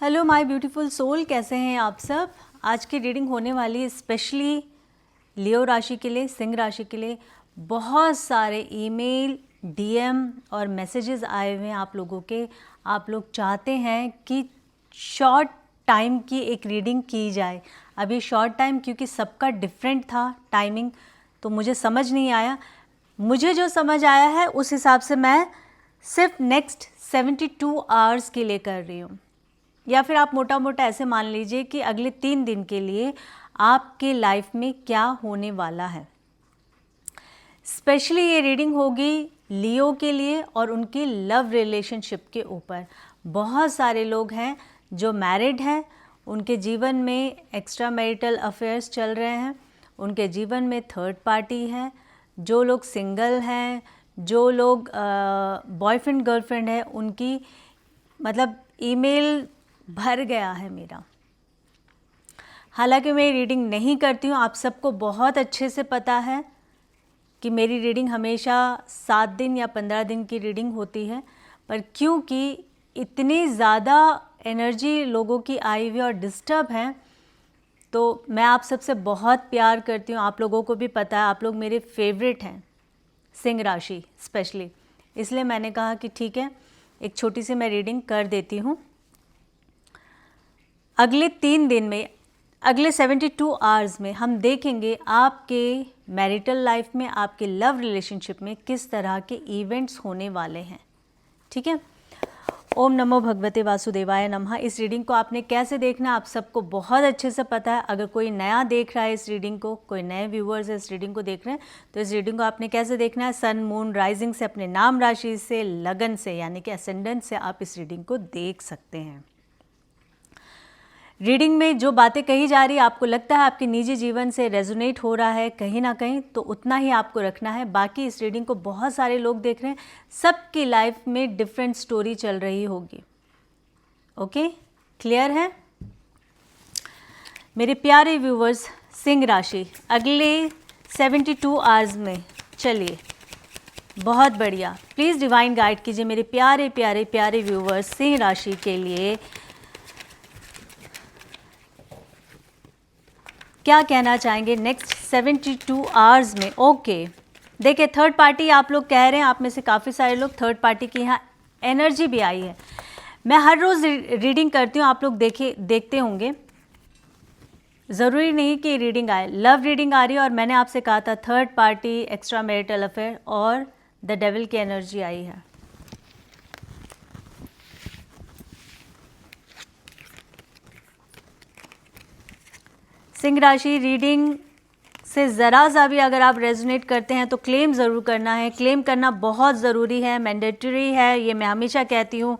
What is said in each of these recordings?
Hello my beautiful soul, कैसे हैं आप सब। आज की रीडिंग होने वाली है स्पेशली लियो राशि के लिए, सिंह राशि के लिए। बहुत सारे ईमेल, डीएम और मैसेजेस आए हुए हैं आप लोगों के। आप लोग चाहते हैं कि शॉर्ट टाइम की एक रीडिंग की जाए। अभी शॉर्ट टाइम क्योंकि सबका डिफरेंट था टाइमिंग, तो मुझे समझ नहीं आया। मुझे जो समझ आया है उस हिसाब से मैं सिर्फ नेक्स्ट 72 आवर्स के लिए कर रही हूँ, या फिर आप मोटा मोटा ऐसे मान लीजिए कि अगले 3 दिन के लिए आपके लाइफ में क्या होने वाला है। स्पेशली ये रीडिंग होगी लियो के लिए और उनकी लव रिलेशनशिप के ऊपर। बहुत सारे लोग हैं जो मैरिड हैं, उनके जीवन में एक्स्ट्रा मैरिटल अफेयर्स चल रहे हैं, उनके जीवन में थर्ड पार्टी है। जो लोग सिंगल हैं, जो लोग बॉयफ्रेंड गर्लफ्रेंड है, उनकी मतलब ईमेल भर गया है मेरा। हालांकि मैं रीडिंग नहीं करती हूँ, आप सबको बहुत अच्छे से पता है कि मेरी रीडिंग हमेशा 7 दिन या 15 दिन की रीडिंग होती है, पर क्योंकि इतनी ज़्यादा एनर्जी लोगों की आई हुई और डिस्टर्ब है, तो मैं आप सबसे बहुत प्यार करती हूँ। आप लोगों को भी पता है, आप लोग मेरे फेवरेट हैं, सिंह राशि स्पेशली। इसलिए मैंने कहा कि ठीक है, एक छोटी सी मैं रीडिंग कर देती हूँ। अगले 3 दिन में, अगले 72 आवर्स में हम देखेंगे आपके मैरिटल लाइफ में, आपके लव रिलेशनशिप में किस तरह के इवेंट्स होने वाले हैं। ठीक है। ओम नमो भगवते वासुदेवाय नमः। इस रीडिंग को आपने कैसे देखना है आप सबको बहुत अच्छे से पता है। अगर कोई नया देख रहा है इस रीडिंग को, कोई नए व्यूअर्स इस रीडिंग को देख रहे हैं, तो इस रीडिंग को आपने कैसे देखना है, सन मून राइजिंग से, अपने नाम राशि से, लगन से यानी कि असेंडेंट से आप इस रीडिंग को देख सकते हैं। रीडिंग में जो बातें कही जा रही है, आपको लगता है आपके निजी जीवन से रेजोनेट हो रहा है कहीं ना कहीं, तो उतना ही आपको रखना है। बाकी इस रीडिंग को बहुत सारे लोग देख रहे हैं, सबकी लाइफ में डिफरेंट स्टोरी चल रही होगी। ओके, क्लियर है मेरे प्यारे व्यूवर्स। सिंह राशि अगले 72 आवर्स में, चलिए बहुत बढ़िया। प्लीज़ डिवाइन गाइड कीजिए मेरे प्यारे प्यारे प्यारे व्यूवर्स सिंह राशि के लिए क्या कहना चाहेंगे नेक्स्ट 72 आवर्स में। ओके, देखिए थर्ड पार्टी आप लोग कह रहे हैं, आप में से काफ़ी सारे लोग थर्ड पार्टी की यहाँ एनर्जी भी आई है। मैं हर रोज़ रीडिंग करती हूँ, आप लोग देखते होंगे, ज़रूरी नहीं कि रीडिंग आए। लव रीडिंग आ रही है और मैंने आपसे कहा था third party, extra marital affair और द डेविल की एनर्जी आई है। सिंह राशि रीडिंग से ज़रा सा भी अगर आप रेजोनेट करते हैं तो क्लेम ज़रूर करना है। क्लेम करना बहुत ज़रूरी है, मैंडेटरी है, ये मैं हमेशा कहती हूँ।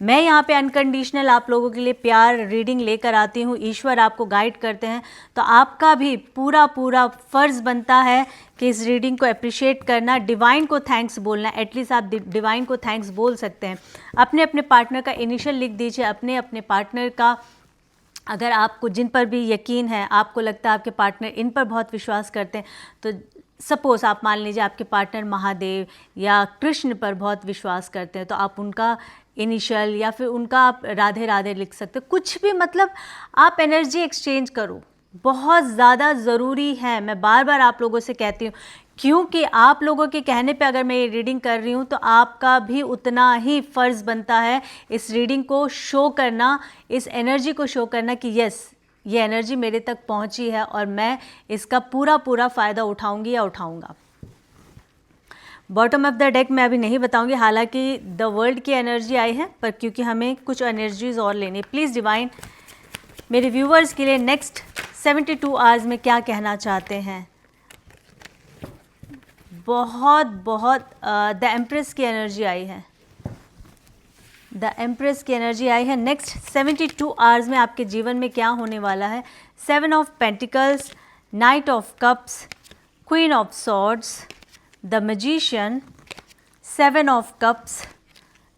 मैं यहाँ पे अनकंडीशनल आप लोगों के लिए प्यार रीडिंग लेकर आती हूँ, ईश्वर आपको गाइड करते हैं, तो आपका भी पूरा पूरा फ़र्ज़ बनता है कि इस रीडिंग को अप्रिशिएट करना, डिवाइन को थैंक्स बोलना। एटलीस्ट आप डिवाइन को थैंक्स बोल सकते हैं। अपने अपने पार्टनर का इनिशियल लिख दीजिए, अपने अपने पार्टनर का, अगर आपको जिन पर भी यकीन है, आपको लगता है आपके पार्टनर इन पर बहुत विश्वास करते हैं, तो सपोज़ आप मान लीजिए आपके पार्टनर महादेव या कृष्ण पर बहुत विश्वास करते हैं, तो आप उनका इनिशियल या फिर उनका आप राधे राधे लिख सकते हो। कुछ भी, मतलब आप एनर्जी एक्सचेंज करो, बहुत ज़्यादा ज़रूरी है। मैं बार बार आप लोगों से कहती हूँ, क्योंकि आप लोगों के कहने पे अगर मैं ये रीडिंग कर रही हूँ, तो आपका भी उतना ही फ़र्ज़ बनता है इस रीडिंग को शो करना, इस एनर्जी को शो करना कि यस, ये एनर्जी मेरे तक पहुँची है और मैं इसका पूरा पूरा फ़ायदा उठाऊँगी या उठाऊँगा। बॉटम ऑफ द डेक मैं अभी नहीं बताऊंगी, हालांकि द वर्ल्ड की एनर्जी आई है, पर क्योंकि हमें कुछ एनर्जीज और लेनी है। प्लीज़ डिवाइन मेरे व्यूवर्स के लिए नेक्स्ट 72 आवर्स में क्या कहना चाहते हैं। बहुत बहुत द एम्प्रेस की एनर्जी आई है, द एम्प्रेस की एनर्जी आई है। नेक्स्ट 72 आवर्स में आपके जीवन में क्या होने वाला है। 7 of pentacles, night of cups, queen of swords, the magician, 7 of cups,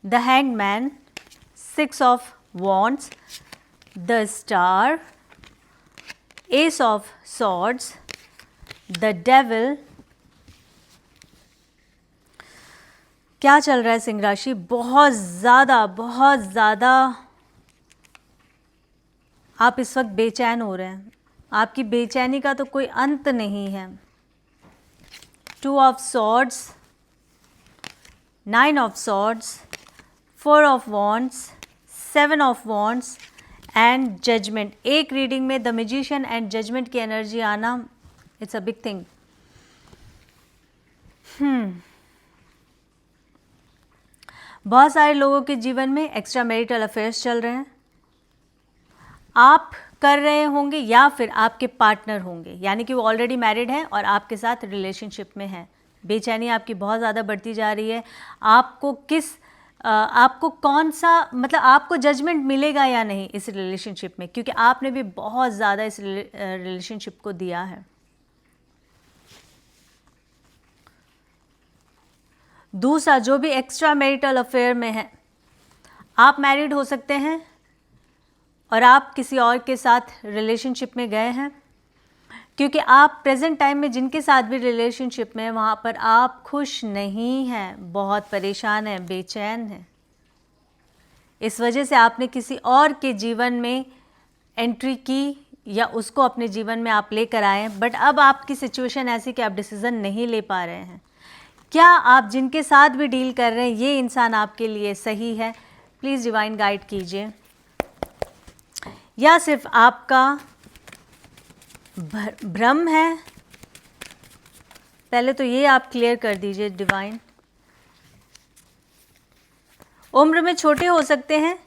the hangman, 6 of wands, the star, S of swords, the devil. क्या चल रहा है सिंह राशि, बहुत ज़्यादा आप इस वक्त बेचैन हो रहे हैं, आपकी बेचैनी का तो कोई अंत नहीं है। 2 of swords, 9 of swords, 4 of wands, 7 of wands and judgement. एक रीडिंग में द मैजिशियन एंड जजमेंट की एनर्जी आना, इट्स अ बिग थिंग। बहुत सारे लोगों के जीवन में एक्स्ट्रा मैरिटल अफेयर्स चल रहे हैं, आप कर रहे होंगे या फिर आपके पार्टनर होंगे, यानी कि वो ऑलरेडी मैरिड हैं और आपके साथ रिलेशनशिप में हैं। बेचैनी आपकी बहुत ज़्यादा बढ़ती जा रही है। आपको कौन सा, मतलब आपको जजमेंट मिलेगा या नहीं इस रिलेशनशिप में, क्योंकि आपने भी बहुत ज़्यादा इस रिलेशनशिप को दिया है। दूसरा, जो भी एक्स्ट्रा मैरिटल अफेयर में है, आप मैरिड हो सकते हैं और आप किसी और के साथ रिलेशनशिप में गए हैं, क्योंकि आप प्रेजेंट टाइम में जिनके साथ भी रिलेशनशिप में हैं वहाँ पर आप खुश नहीं हैं, बहुत परेशान हैं, बेचैन हैं। इस वजह से आपने किसी और के जीवन में एंट्री की या उसको अपने जीवन में आप लेकर आए, बट अब आपकी सिचुएशन ऐसी कि आप डिसीज़न नहीं ले पा रहे हैं। क्या आप जिनके साथ भी डील कर रहे हैं ये इंसान आपके लिए सही है? प्लीज़ डिवाइन गाइड कीजिए। या सिर्फ आपका भ्रम है? पहले तो ये आप क्लियर कर दीजिए डिवाइन। उम्र में छोटे हो सकते हैं,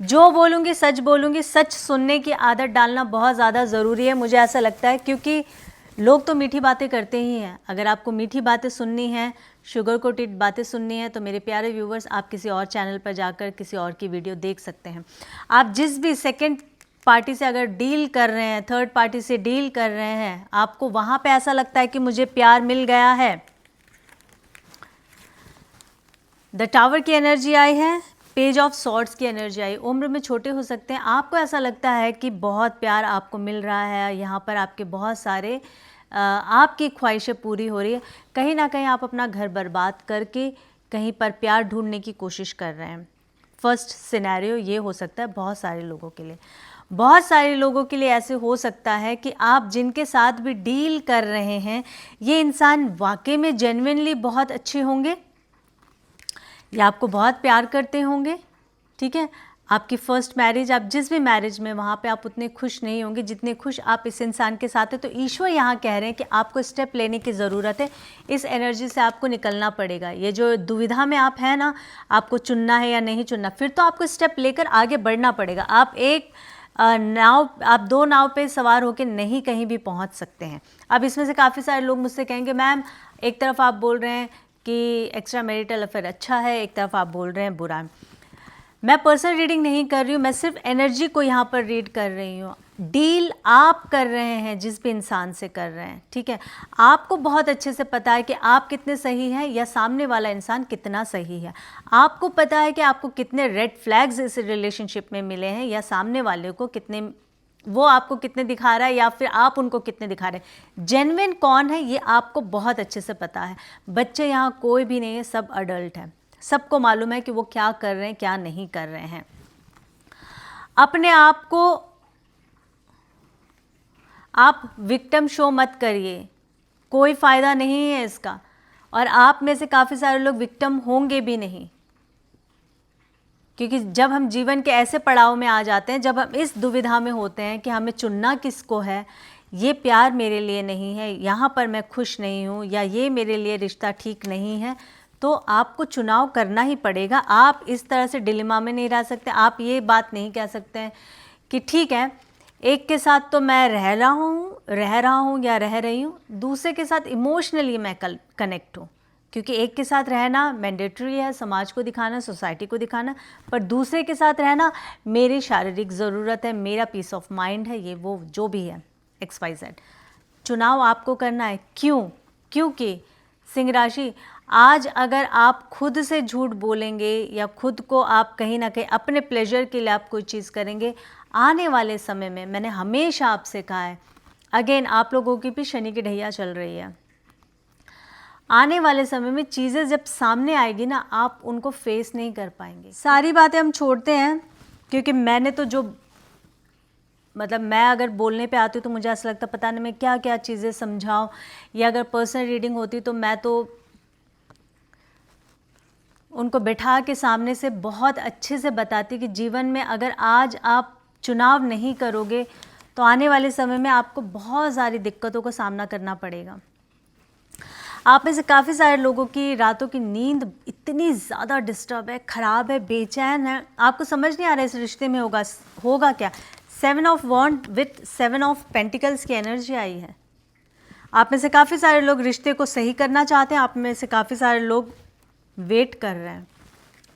जो बोलूँगी सच बोलूँगी, सच सुनने की आदत डालना बहुत ज़्यादा ज़रूरी है, मुझे ऐसा लगता है, क्योंकि लोग तो मीठी बातें करते ही हैं। अगर आपको मीठी बातें सुननी हैं, शुगर कोटेड बातें सुननी है, तो मेरे प्यारे व्यूवर्स आप किसी और चैनल पर जाकर किसी और की वीडियो देख सकते हैं। आप जिस भी सेकंड पार्टी से अगर डील कर रहे हैं, थर्ड पार्टी से डील कर रहे हैं, आपको वहाँ पे ऐसा लगता है कि मुझे प्यार मिल गया है। द टावर की एनर्जी आई है, पेज ऑफ सॉर्ड्स की एनर्जी आई। उम्र में छोटे हो सकते हैं, आपको ऐसा लगता है कि बहुत प्यार आपको मिल रहा है, यहाँ पर आपके बहुत सारे आपकी ख्वाहिशें पूरी हो रही है। कहीं ना कहीं आप अपना घर बर्बाद करके कहीं पर प्यार ढूंढने की कोशिश कर रहे हैं। फर्स्ट सिनेरियो ये हो सकता है बहुत सारे लोगों के लिए। बहुत सारे लोगों के लिए ऐसे हो सकता है कि आप जिनके साथ भी डील कर रहे हैं ये इंसान वाकई में जेन्युइनली बहुत अच्छे होंगे या आपको बहुत प्यार करते होंगे, ठीक है। आपकी फर्स्ट मैरिज, आप जिस भी मैरिज में, वहाँ पे आप उतने खुश नहीं होंगे जितने खुश आप इस इंसान के साथ हैं। तो ईश्वर यहाँ कह रहे हैं कि आपको स्टेप लेने की ज़रूरत है, इस एनर्जी से आपको निकलना पड़ेगा। ये जो दुविधा में आप हैं ना, आपको चुनना है या नहीं चुनना, फिर तो आपको स्टेप लेकर आगे बढ़ना पड़ेगा। आप आप दो नाव पे सवार होकर नहीं कहीं भी पहुँच सकते हैं। अब इसमें से काफ़ी सारे लोग मुझसे कहेंगे मैम एक तरफ आप बोल रहे हैं कि एक्स्ट्रा मैरिटल अफेयर अच्छा है, एक तरफ आप बोल रहे हैं बुरा है। मैं पर्सनल रीडिंग नहीं कर रही हूँ, मैं सिर्फ एनर्जी को यहाँ पर रीड कर रही हूँ। डील आप कर रहे हैं जिस भी इंसान से कर रहे हैं, ठीक है। आपको बहुत अच्छे से पता है कि आप कितने सही हैं या सामने वाला इंसान कितना सही है। आपको पता है कि आपको कितने रेड फ्लैग्स इस रिलेशनशिप में मिले हैं या सामने वाले को कितने, वो आपको कितने दिखा रहा है या फिर आप उनको कितने दिखा रहे हैं। जेन्युइन कौन है ये आपको बहुत अच्छे से पता है। बच्चे यहाँ कोई भी नहीं है, सब अडल्ट हैं, सबको मालूम है कि वो क्या कर रहे हैं क्या नहीं कर रहे हैं। अपने आप को आप विक्टिम शो मत करिए, कोई फ़ायदा नहीं है इसका, और आप में से काफ़ी सारे लोग विक्टिम होंगे भी नहीं, क्योंकि जब हम जीवन के ऐसे पड़ाव में आ जाते हैं, जब हम इस दुविधा में होते हैं कि हमें चुनना किसको है, ये प्यार मेरे लिए नहीं है, यहाँ पर मैं खुश नहीं हूँ, या ये मेरे लिए रिश्ता ठीक नहीं है, तो आपको चुनाव करना ही पड़ेगा। आप इस तरह से डिलेमा में नहीं रह सकते। आप ये बात नहीं कह सकते हैं कि ठीक है एक के साथ तो मैं रह रहा हूँ या रह रही हूँ, दूसरे के साथ इमोशनली मैं कनेक्ट हूँ, क्योंकि एक के साथ रहना मैंडेटरी है, समाज को दिखाना, सोसाइटी को दिखाना, पर दूसरे के साथ रहना मेरी शारीरिक ज़रूरत है, मेरा पीस ऑफ माइंड है, ये वो जो भी है XYZ। चुनाव आपको करना है। क्योंकि सिंह राशि, आज अगर आप खुद से झूठ बोलेंगे या खुद को आप कहीं ना कहीं अपने प्लेजर के लिए आप कोई चीज़ करेंगे, आने वाले समय में, मैंने हमेशा आपसे कहा है, अगेन आप लोगों की भी शनि की ढैया चल रही है, आने वाले समय में चीज़ें जब सामने आएगी ना, आप उनको फेस नहीं कर पाएंगे। सारी बातें हम छोड़ते हैं, क्योंकि मैंने तो जो मतलब मैं अगर बोलने पे आती हूँ तो मुझे ऐसा लगता पता नहीं मैं क्या क्या चीज़ें समझाऊँ, या अगर पर्सनल रीडिंग होती तो मैं तो उनको बैठा के सामने से बहुत अच्छे से बताती कि जीवन में अगर आज आप चुनाव नहीं करोगे तो आने वाले समय में आपको बहुत सारी दिक्कतों का सामना करना पड़ेगा। आप में से काफ़ी सारे लोगों की रातों की नींद इतनी ज़्यादा डिस्टर्ब है, ख़राब है, बेचैन है, आपको समझ नहीं आ रहा है इस रिश्ते में होगा क्या। 7 of wand with 7 of pentacles की एनर्जी आई है। आप में से काफ़ी सारे लोग रिश्ते को सही करना चाहते हैं, आप में से काफ़ी सारे लोग वेट कर रहे हैं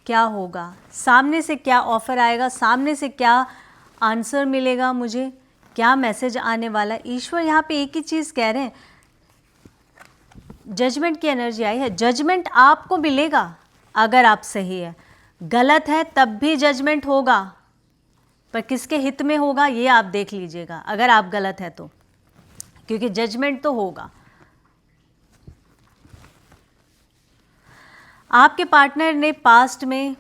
क्या होगा, सामने से क्या ऑफ़र आएगा, सामने से क्या आंसर मिलेगा, मुझे क्या मैसेज आने वाला है। ईश्वर यहाँ पे एक ही चीज़ कह रहे हैं, जजमेंट की एनर्जी आई है। जजमेंट आपको मिलेगा अगर आप सही है, गलत है तब भी जजमेंट होगा, पर किसके हित में होगा ये आप देख लीजिएगा अगर आप गलत है तो, क्योंकि जजमेंट तो होगा। आपके पार्टनर ने पास्ट में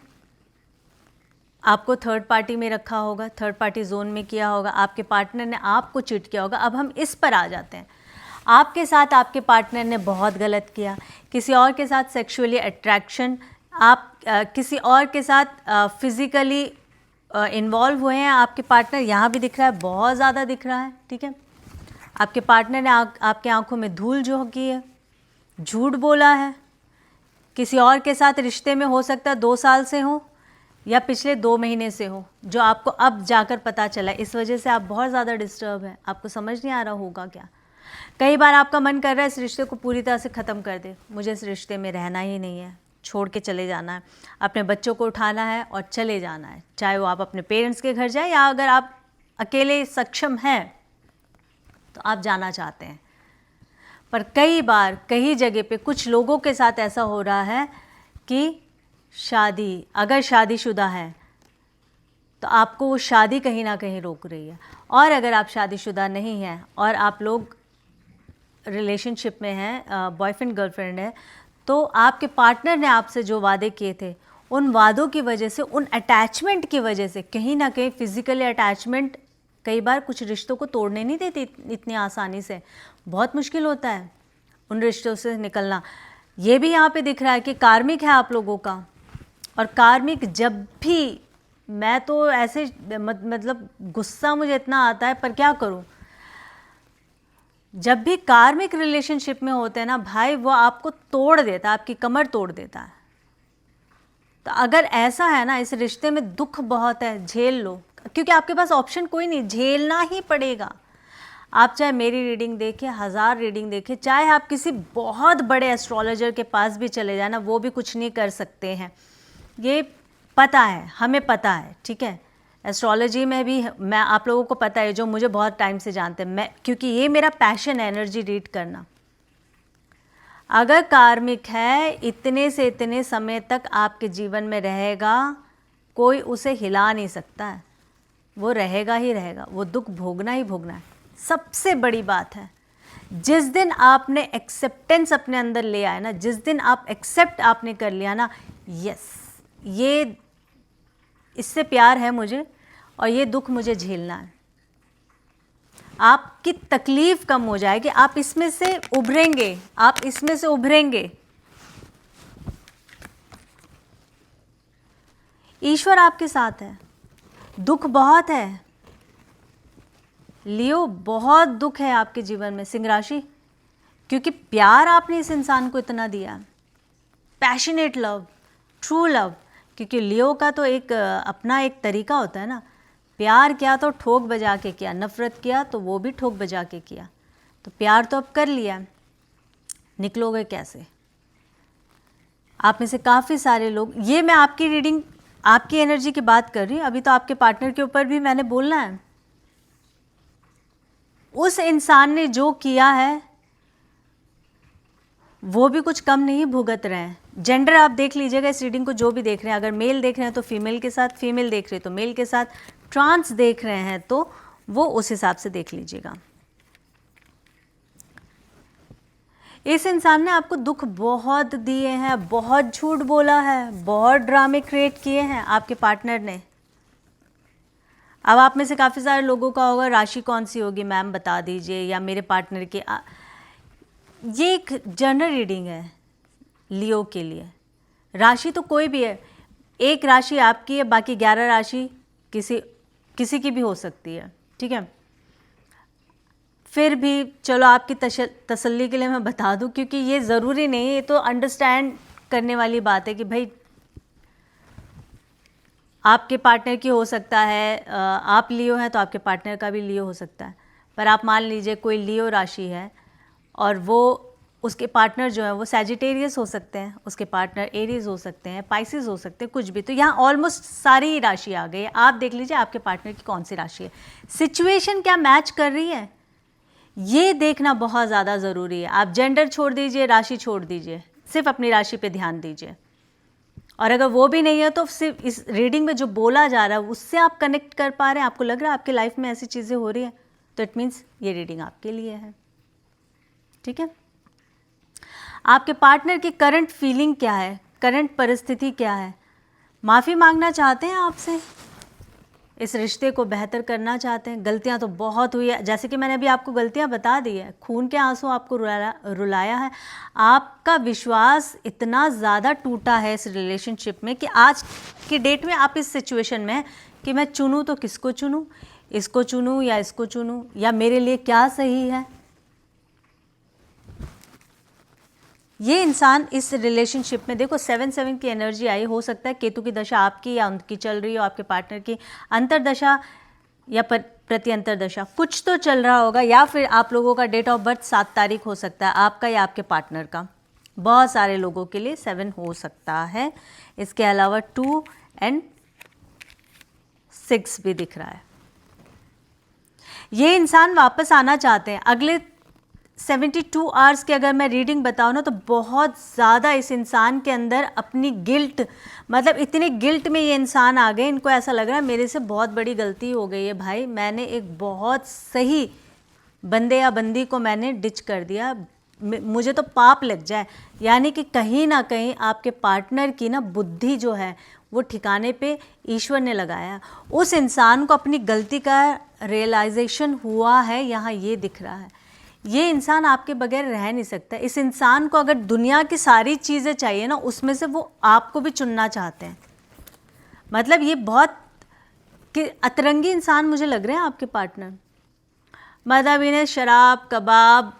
आपको थर्ड पार्टी में रखा होगा, थर्ड पार्टी जोन में किया होगा, आपके पार्टनर ने आपको चीट किया होगा। अब हम इस पर आ जाते हैं, आपके साथ आपके पार्टनर ने बहुत गलत किया, किसी और के साथ सेक्सुअली अट्रैक्शन, आप किसी और के साथ फिज़िकली इन्वॉल्व हुए हैं, आपके पार्टनर यहाँ भी दिख रहा है, बहुत ज़्यादा दिख रहा है, ठीक है। आपके पार्टनर ने आपके आंखों में धूल झोंकी है, झूठ बोला है, किसी और के साथ रिश्ते में हो सकता है 2 साल से हो या पिछले 2 महीने से हो, जो आपको अब जाकर पता चला। इस वजह से आप बहुत ज़्यादा डिस्टर्ब हैं, आपको समझ नहीं आ रहा होगा क्या। कई बार आपका मन कर रहा है इस रिश्ते को पूरी तरह से ख़त्म कर दे, मुझे इस रिश्ते में रहना ही नहीं है, छोड़ के चले जाना है, अपने बच्चों को उठाना है और चले जाना है, चाहे वो आप अपने पेरेंट्स के घर जाए या अगर आप अकेले सक्षम हैं तो आप जाना चाहते हैं। पर कई बार कई जगह पे कुछ लोगों के साथ ऐसा हो रहा है कि शादी, अगर शादीशुदा है तो आपको वो शादी कहीं ना कहीं रोक रही है, और अगर आप शादीशुदा नहीं हैं और आप लोग रिलेशनशिप में हैं, बॉयफ्रेंड गर्लफ्रेंड है, तो आपके पार्टनर ने आपसे जो वादे किए थे उन वादों की वजह से, उन अटैचमेंट की वजह से, कहीं ना कहीं फिज़िकली अटैचमेंट कई बार कुछ रिश्तों को तोड़ने नहीं देती इतनी आसानी से, बहुत मुश्किल होता है उन रिश्तों से निकलना। ये भी यहाँ पे दिख रहा है कि कार्मिक है आप लोगों का, और कार्मिक जब भी, मैं तो ऐसे मतलब गुस्सा मुझे इतना आता है पर क्या करूँ, जब भी कार्मिक रिलेशनशिप में होते हैं ना भाई, वो आपको तोड़ देता है, आपकी कमर तोड़ देता है। तो अगर ऐसा है ना, इस रिश्ते में दुख बहुत है, झेल लो, क्योंकि आपके पास ऑप्शन कोई नहीं, झेलना ही पड़ेगा। आप चाहे मेरी रीडिंग देखें, 1000 रीडिंग देखें, चाहे आप किसी बहुत बड़े एस्ट्रोलॉजर के पास भी चले जाए ना, वो भी कुछ नहीं कर सकते हैं, ये पता है, हमें पता है, ठीक है। एस्ट्रोलॉजी में भी मैं, आप लोगों को पता है जो मुझे बहुत टाइम से जानते हैं, मैं, क्योंकि ये मेरा पैशन है एनर्जी रीड करना। अगर कार्मिक है, इतने से इतने समय तक आपके जीवन में रहेगा, कोई उसे हिला नहीं सकता है, वो रहेगा ही रहेगा, वो दुख भोगना ही भोगना है। सबसे बड़ी बात है, जिस दिन आपने एक्सेप्टेंस अपने अंदर ले आया ना, जिस दिन आप एक्सेप्ट आपने कर लिया ना, यस, ये इससे प्यार है मुझे और ये दुख मुझे झेलना है, आपकी तकलीफ कम हो जाएगी, आप इसमें से उभरेंगे, आप इसमें से उभरेंगे। ईश्वर आपके साथ है, दुख बहुत है लियो, बहुत दुख है आपके जीवन में सिंह राशि, क्योंकि प्यार आपने इस इंसान को इतना दिया, पैशनेट लव, ट्रू लव, क्योंकि लियो का तो एक अपना एक तरीका होता है ना, प्यार किया तो ठोक बजा के किया, नफ़रत किया तो वो भी ठोक बजा के किया, तो प्यार तो अब कर लिया, निकलोगे कैसे। आप में से काफ़ी सारे लोग, ये मैं आपकी रीडिंग, आपकी एनर्जी की बात कर रही हूँ, अभी तो आपके पार्टनर के ऊपर भी मैंने बोलना है। उस इंसान ने जो किया है वो भी कुछ कम नहीं भुगत रहे हैं। जेंडर आप देख लीजिएगा इस रीडिंग को, जो भी देख रहे हैं, अगर मेल देख रहे हैं तो फीमेल के साथ, फीमेल देख रहे हैं तो मेल के साथ, ट्रांस देख रहे हैं तो वो उस हिसाब से देख लीजिएगा। इस इंसान ने आपको दुख बहुत दिए हैं, बहुत झूठ बोला है, बहुत ड्रामे क्रिएट किए हैं आपके पार्टनर ने, अब आप में से काफ़ी सारे लोगों का होगा राशि कौन सी होगी मैम बता दीजिए, या मेरे पार्टनर की ये एक जनरल रीडिंग है लियो के लिए। राशि तो कोई भी है, एक राशि आपकी है, बाकी 11 राशि किसी की भी हो सकती है, ठीक है। फिर भी चलो आपकी तसल्ली के लिए मैं बता दूं, क्योंकि ये ज़रूरी नहीं है, ये तो अंडरस्टैंड करने वाली बात है कि भाई आपके पार्टनर की हो सकता है, आप लियो हैं तो आपके पार्टनर का भी लियो हो सकता है। पर आप मान लीजिए कोई लियो राशि है और वो उसके पार्टनर जो है वो सैजिटेरियस हो सकते हैं, उसके पार्टनर एरीज हो सकते हैं, पाइसिस हो सकते हैं, कुछ भी। तो यहाँ ऑलमोस्ट सारी ही राशि आ गई है। आप देख लीजिए आपके पार्टनर की कौन सी राशि है, सिचुएशन क्या मैच कर रही है, ये देखना बहुत ज़्यादा ज़रूरी है। आप जेंडर छोड़ दीजिए, राशि छोड़ दीजिए, सिर्फ अपनी राशि पे ध्यान दीजिए। और अगर वो भी नहीं है तो सिर्फ इस रीडिंग में जो बोला जा रहा है उससे आप कनेक्ट कर पा रहे हैं, आपको लग रहा है आपकी लाइफ में ऐसी चीज़ें हो रही है, तो इट मीन्स ये रीडिंग आपके लिए है, ठीक है। आपके पार्टनर की करंट फीलिंग क्या है, करंट परिस्थिति क्या है, माफ़ी मांगना चाहते हैं आपसे, इस रिश्ते को बेहतर करना चाहते हैं। गलतियां तो बहुत हुई है, जैसे कि मैंने अभी आपको गलतियां बता दी है, खून के आंसू आपको रुलाया है, आपका विश्वास इतना ज़्यादा टूटा है इस रिलेशनशिप में कि आज की डेट में आप इस सिचुएशन में हैं कि मैं चुनूँ तो किसको चुनूँ, इसको चुनूँ या इसको चुनूँ, या मेरे लिए क्या सही है। ये इंसान इस रिलेशनशिप में, देखो 7-7 की एनर्जी आई, हो सकता है केतु की दशा आपकी या उनकी चल रही हो, आपके पार्टनर की अंतरदशा या प्रति अंतरदशा कुछ तो चल रहा होगा, या फिर आप लोगों का डेट ऑफ बर्थ 7 तारीख हो सकता है, आपका या आपके पार्टनर का। बहुत सारे लोगों के लिए 7 हो सकता है। इसके अलावा 2 और 6 भी दिख रहा है। ये इंसान वापस आना चाहते हैं अगले 72 आवर्स की अगर मैं रीडिंग बताऊँ ना, तो बहुत ज़्यादा इस इंसान के अंदर अपनी गिल्ट, मतलब इतने गिल्ट में ये इंसान आ गए, इनको ऐसा लग रहा है मेरे से बहुत बड़ी गलती हो गई है भाई, मैंने एक बहुत सही बंदे या बंदी को मैंने डिच कर दिया, मुझे तो पाप लग जाए। यानी कि कहीं ना कहीं आपके पार्टनर की ना बुद्धि जो है वो ठिकाने पे ईश्वर ने लगाया, उस इंसान को अपनी गलती का रियलाइजेशन हुआ है, यहाँ ये दिख रहा है। ये इंसान आपके बगैर रह नहीं सकता। इस इंसान को अगर दुनिया की सारी चीज़ें चाहिए ना, उसमें से वो आपको भी चुनना चाहते हैं। मतलब ये बहुत कि अतरंगी इंसान मुझे लग रहे हैं आपके पार्टनर। मतलब इन्हें शराब, कबाब,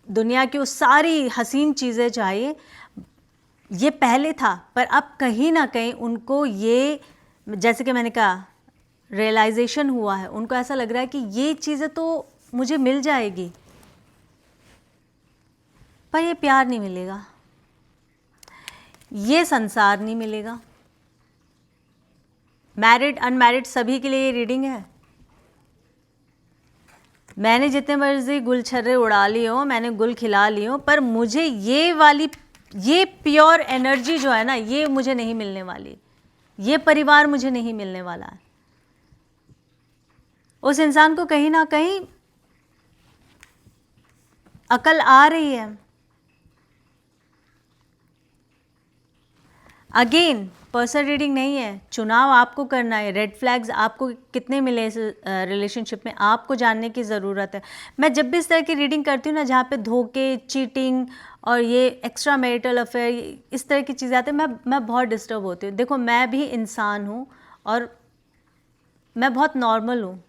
दुनिया की वो सारी हसीन चीज़ें चाहिए। ये पहले था, पर अब कहीं ना कहीं उनको ये, जैसे कि मैंने कहा, रियलाइजेशन हुआ है। उनको ऐसा लग रहा है कि ये चीज़ें तो मुझे मिल जाएगी, पर ये प्यार नहीं मिलेगा, ये संसार नहीं मिलेगा। मैरिड अनमैरिड सभी के लिए ये रीडिंग है। मैंने जितने मर्जी गुलछर्रे उड़ा लिए हो, मैंने गुल खिला लिए हो, पर मुझे ये वाली, ये प्योर एनर्जी जो है ना, ये मुझे नहीं मिलने वाली, ये परिवार मुझे नहीं मिलने वाला है। उस इंसान को कहीं ना कहीं अकल आ रही है। अगेन पर्सनल रीडिंग नहीं है, चुनाव आपको करना है। रेड फ्लैग्स आपको कितने मिले इस रिलेशनशिप में, आपको जानने की ज़रूरत है। मैं जब भी इस तरह की रीडिंग करती हूँ ना, जहाँ पे धोखे, चीटिंग और ये एक्स्ट्रा मैरिटल अफेयर, इस तरह की चीज़ें आती हैं, मैं बहुत डिस्टर्ब होती हूँ। देखो मैं भी इंसान हूँ और मैं बहुत नॉर्मल हूँ।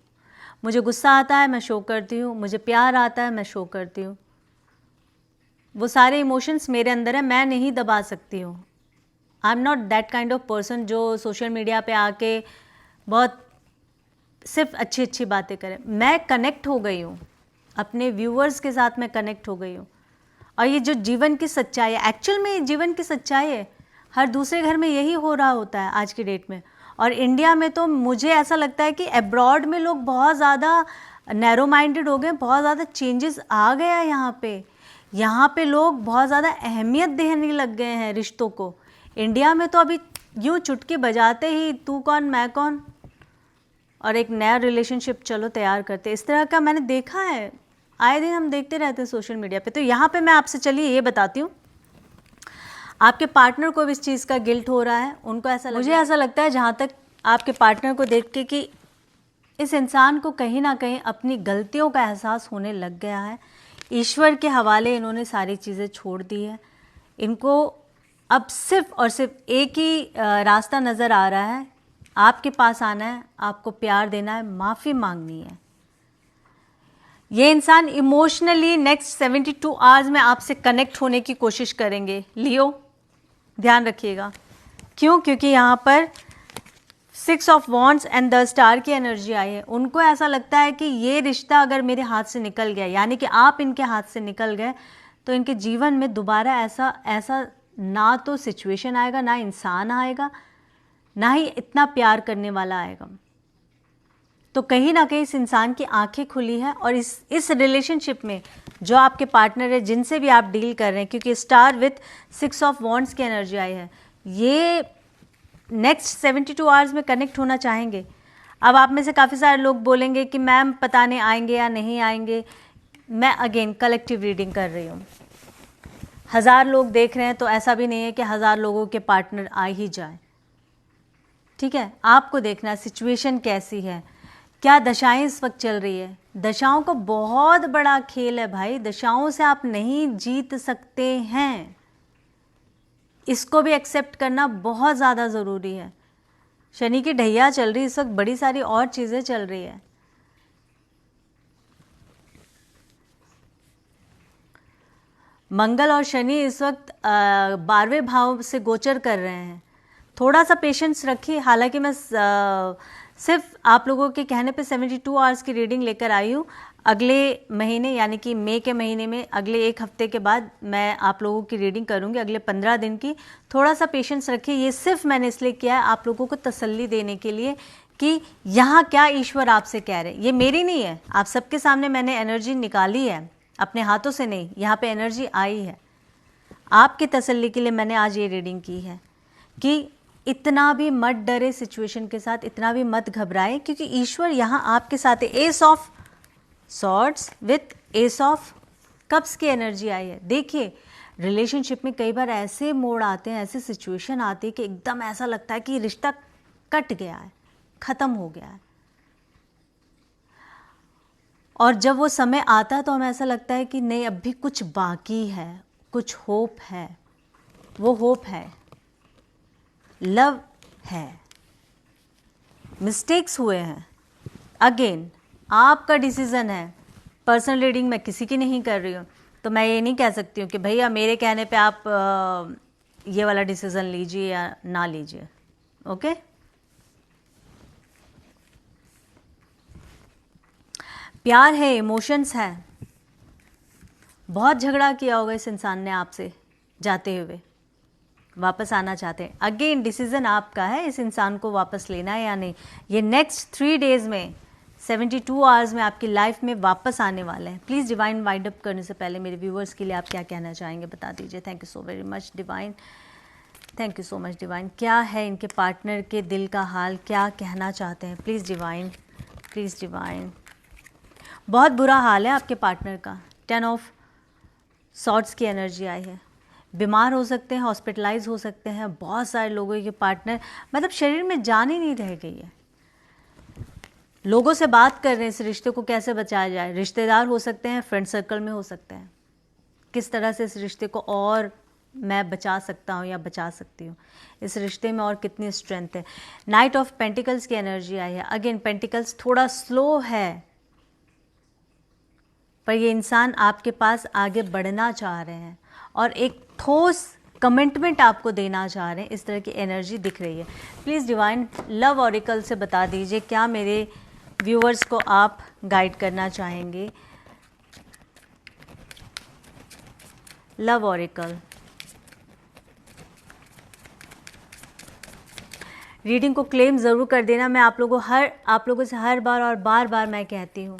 मुझे गुस्सा आता है, मैं शो करती हूँ, मुझे प्यार आता है, मैं शो करती हूँ। वो सारे इमोशंस मेरे अंदर है, मैं नहीं दबा सकती हूँ। I am not that kind of person जो सोशल मीडिया पे आके बहुत सिर्फ अच्छी अच्छी बातें करें। मैं कनेक्ट हो गई हूँ अपने व्यूअर्स के साथ, मैं कनेक्ट हो गई हूँ। और ये जो जीवन की सच्चाई है, एक्चुअल में ये जीवन की सच्चाई है, हर दूसरे घर में यही हो रहा होता है आज की डेट में। और इंडिया में तो मुझे ऐसा लगता है कि अब्रॉड में लोग बहुत ज़्यादा नैरो माइंडेड हो गए, बहुत ज़्यादा चेंजेस आ गया है यहाँ पे। यहाँ पे लोग बहुत ज़्यादा अहमियत देने लग गए हैं रिश्तों को। इंडिया में तो अभी यूँ चुटकी बजाते ही तू कौन मैं कौन, और एक नया रिलेशनशिप चलो तैयार करते, इस तरह का मैंने देखा है, आए दिन हम देखते रहते हैं सोशल मीडिया पे। तो यहाँ पे मैं आपसे चलिए ये बताती हूँ, आपके पार्टनर को भी इस चीज़ का गिल्ट हो रहा है, उनको ऐसा मुझे ऐसा लगता है जहाँ तक आपके पार्टनर को देख के कि इस इंसान को कहीं ना कहीं अपनी गलतियों का एहसास होने लग गया है। ईश्वर के हवाले इन्होंने सारी चीज़ें छोड़ दी है। इनको अब सिर्फ और सिर्फ एक ही रास्ता नज़र आ रहा है, आपके पास आना है, आपको प्यार देना है, माफ़ी मांगनी है। ये इंसान इमोशनली नेक्स्ट 72 आवर्स में आपसे कनेक्ट होने की कोशिश करेंगे। लियो, ध्यान रखिएगा। क्यों? क्योंकि यहाँ पर 6 of wands and the star की एनर्जी आई है। उनको ऐसा लगता है कि ये रिश्ता अगर मेरे हाथ से निकल गया, यानी कि आप इनके हाथ से निकल गए, तो इनके जीवन में दोबारा ऐसा ना तो सिचुएशन आएगा, ना इंसान आएगा, ना ही इतना प्यार करने वाला आएगा। तो कहीं ना कहीं इस इंसान की आंखें खुली है और इस रिलेशनशिप में जो आपके पार्टनर है, जिनसे भी आप डील कर रहे हैं, क्योंकि स्टार विथ 6 ऑफ वॉन्ड्स की एनर्जी आई है, ये नेक्स्ट 72 आवर्स में कनेक्ट होना चाहेंगे। अब आप में से काफ़ी सारे लोग बोलेंगे कि मैम पता नहीं आएंगे या नहीं आएंगे। मैं अगेन कलेक्टिव रीडिंग कर रही हूँ। 1000 लोग देख रहे हैं तो ऐसा भी नहीं है कि 1000 लोगों के पार्टनर आ ही जाए। ठीक है, आपको देखना सिचुएशन कैसी है, क्या दशाएं इस वक्त चल रही है। दशाओं का बहुत बड़ा खेल है भाई, दशाओं से आप नहीं जीत सकते हैं। इसको भी एक्सेप्ट करना बहुत ज़्यादा ज़रूरी है। शनि की ढैया चल रही इस वक्त, बड़ी सारी और चीज़ें चल रही है। मंगल और शनि इस वक्त 12वें भाव से गोचर कर रहे हैं। थोड़ा सा पेशेंस रखिए। हालांकि मैं सिर्फ आप लोगों के कहने पे 72 आवर्स की रीडिंग लेकर आई हूँ। अगले महीने यानी कि मई के महीने में अगले 1 हफ्ते के बाद मैं आप लोगों की रीडिंग करूँगी, अगले 15 दिन की। थोड़ा सा पेशेंस रखिए। ये सिर्फ मैंने इसलिए किया है आप लोगों को तसल्ली देने के लिए कि यहाँ क्या ईश्वर आपसे कह रहे हैं। ये मेरी नहीं है, आप सबके सामने मैंने एनर्जी निकाली है, अपने हाथों से नहीं, यहाँ पे एनर्जी आई है। आपकी तसल्ली के लिए मैंने आज ये रीडिंग की है कि इतना भी मत डरे सिचुएशन के साथ, इतना भी मत घबराए, क्योंकि ईश्वर यहाँ आपके साथ है। S of swords with S of cups की एनर्जी आई है। देखिए, रिलेशनशिप में कई बार ऐसे मोड़ आते हैं, ऐसी सिचुएशन आती है कि एकदम ऐसा लगता है कि रिश्ता कट गया है, ख़त्म हो गया है। और जब वो समय आता है तो हमें ऐसा लगता है कि नहीं, अब भी कुछ बाकी है, कुछ होप है। वो होप है, लव है। मिस्टेक्स हुए हैं, अगेन आपका डिसीज़न है। पर्सनल रीडिंग मैं किसी की नहीं कर रही हूँ, तो मैं ये नहीं कह सकती हूँ कि भैया मेरे कहने पे आप ये वाला डिसीज़न लीजिए या ना लीजिए। ओके, प्यार है, इमोशंस है। बहुत झगड़ा किया होगा इस इंसान ने आपसे जाते हुए, वापस आना चाहते हैं। अगेन डिसीजन आपका है, इस इंसान को वापस लेना है या नहीं। ये नेक्स्ट 3 डेज में 72 आवर्स में आपकी लाइफ में वापस आने वाले हैं। प्लीज़ डिवाइन वाइंड अप करने से पहले मेरे व्यूवर्स के लिए आप क्या कहना चाहेंगे, बता दीजिए। Thank you so very much divine, thank you so much divine. क्या है इनके पार्टनर के दिल का हाल, क्या कहना चाहते हैं? Please divine, please divine. बहुत बुरा हाल है आपके पार्टनर का। 10 ऑफ सॉर्ड्स की एनर्जी आई है। बीमार हो सकते हैं, हॉस्पिटलाइज हो सकते हैं। बहुत सारे लोगों के पार्टनर मतलब शरीर में जान ही नहीं रह गई है। लोगों से बात कर रहे हैं इस रिश्ते को कैसे बचाया जाए। रिश्तेदार हो सकते हैं, फ्रेंड सर्कल में हो सकते हैं। किस तरह से इस रिश्ते को और मैं बचा सकता हूँ या बचा सकती हूँ, इस रिश्ते में और कितनी स्ट्रेंथ है। नाइट ऑफ पेंटिकल्स की एनर्जी आई है। अगेन पेंटिकल्स थोड़ा स्लो है, पर ये इंसान आपके पास आगे बढ़ना चाह रहे हैं और एक ठोस कमिटमेंट आपको देना चाह रहे हैं। इस तरह की एनर्जी दिख रही है। प्लीज़ डिवाइन लव ऑरिकल से बता दीजिए क्या मेरे व्यूअर्स को आप गाइड करना चाहेंगे। लव ऑरिकल रीडिंग को क्लेम ज़रूर कर देना। मैं आप लोगों से हर बार और बार बार मैं कहती हूँ,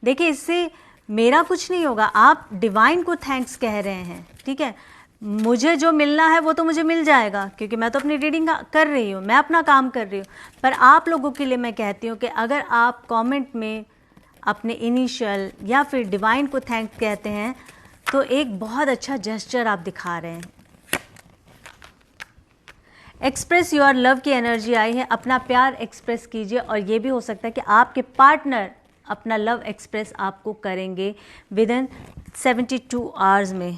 देखिए इससे मेरा कुछ नहीं होगा, आप डिवाइन को थैंक्स कह रहे हैं, ठीक है। मुझे जो मिलना है वो तो मुझे मिल जाएगा, क्योंकि मैं तो अपनी रीडिंग कर रही हूँ, मैं अपना काम कर रही हूँ। पर आप लोगों के लिए मैं कहती हूँ कि अगर आप कमेंट में अपने इनिशियल या फिर डिवाइन को थैंक कहते हैं तो एक बहुत अच्छा जेस्चर आप दिखा रहे हैं। एक्सप्रेस योर लव की एनर्जी आई है, अपना प्यार एक्सप्रेस कीजिए। और ये भी हो सकता है कि आपके पार्टनर अपना लव एक्सप्रेस आपको करेंगे विद इन 72 आवर्स में।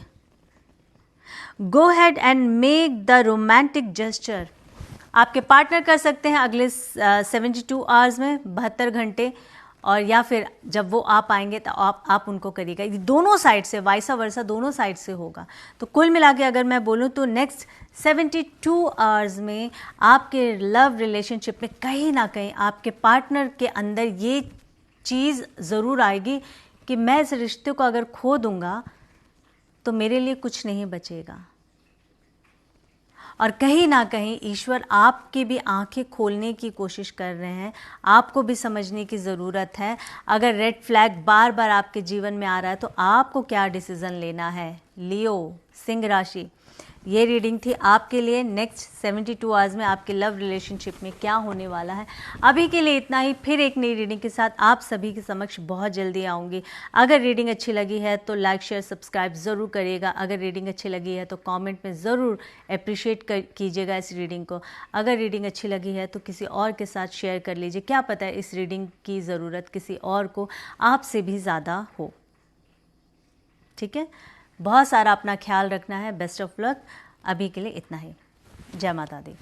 Go ahead and make the romantic gesture, आपके पार्टनर कर सकते हैं अगले 72 आवर्स में, 72 घंटे, और या फिर जब वो आ पाएंगे तो आप उनको करिएगा। दोनों साइड से, वाइसा वर्सा दोनों साइड से होगा। तो कुल मिला के अगर मैं बोलूँ तो नेक्स्ट 72 आवर्स में आपके लव रिलेशनशिप में कहीं ना कहीं आपके पार्टनर के अंदर ये चीज़ ज़रूर आएगी कि मैं इस रिश्ते को अगर खो दूंगा तो मेरे लिए कुछ नहीं बचेगा। और कहीं ना कहीं ईश्वर आपकी भी आंखें खोलने की कोशिश कर रहे हैं, आपको भी समझने की ज़रूरत है। अगर रेड फ्लैग बार बार आपके जीवन में आ रहा है तो आपको क्या डिसीज़न लेना है। लियो, सिंह राशि, ये रीडिंग थी आपके लिए। नेक्स्ट 72 आवर्स में आपके लव रिलेशनशिप में क्या होने वाला है। अभी के लिए इतना ही, फिर एक नई रीडिंग के साथ आप सभी के समक्ष बहुत जल्दी आऊँगी। अगर रीडिंग अच्छी लगी है तो लाइक शेयर सब्सक्राइब ज़रूर करिएगा। अगर रीडिंग अच्छी लगी है तो कमेंट में ज़रूर अप्रिशिएट कीजिएगा इस रीडिंग को। अगर रीडिंग अच्छी लगी है तो किसी और के साथ शेयर कर लीजिए, क्या पता है इस रीडिंग की ज़रूरत किसी और को आपसे भी ज़्यादा हो। ठीक है, बहुत सारा अपना ख्याल रखना है। Best of luck. अभी के लिए इतना ही। जय माता दी।